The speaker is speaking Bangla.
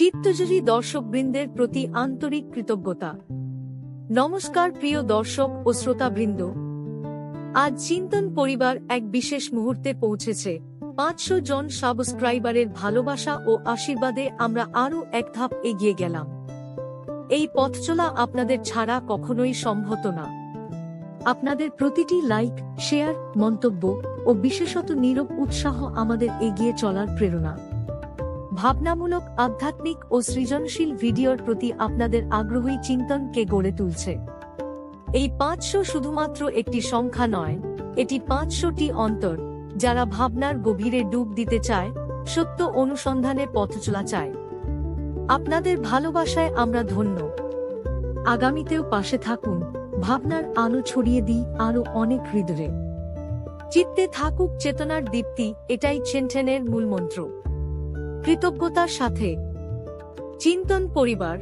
চিত্তজুরি দর্শকবৃন্দের প্রতি আন্তরিক কৃতজ্ঞতা। নমস্কার প্রিয় দর্শক ও শ্রোতাবৃন্দ, আজ চিন্তন পরিবার এক বিশেষ মুহূর্তে পৌঁছেছে। 500 জন সাবস্ক্রাইবারের ভালোবাসা ও আশীর্বাদে আমরা আরও এক ধাপ এগিয়ে গেলাম। এই পথ চলা আপনাদের ছাড়া কখনোই সম্ভব না। আপনাদের প্রতিটি লাইক, শেয়ার, মন্তব্য ও বিশেষত নীরব উৎসাহ আমাদের এগিয়ে চলার প্রেরণা। ভাবনামূলক, আধ্যাত্মিক ও সৃজনশীল ভিডিওর প্রতি আপনাদের আগ্রহী চিন্তনকে গড়ে তুলছে। এই 500 শুধুমাত্র একটি সংখ্যা নয়, এটি 500টি অন্তর যারা ভাবনার গভীরে ডুব দিতে চায়, সত্য অনুসন্ধানে পথ চলা চায়। আপনাদের ভালোবাসায় আমরা ধন্য। আগামীতেও পাশে থাকুন, ভাবনার আলো ছড়িয়ে দিই আরও অনেক হৃদয়ে। চিত্তে থাকুক চেতনার দীপ্তি, এটাই চিন্তনের মূলমন্ত্র। কৃতজ্ঞতার সাথে চিন্তন পরিবার।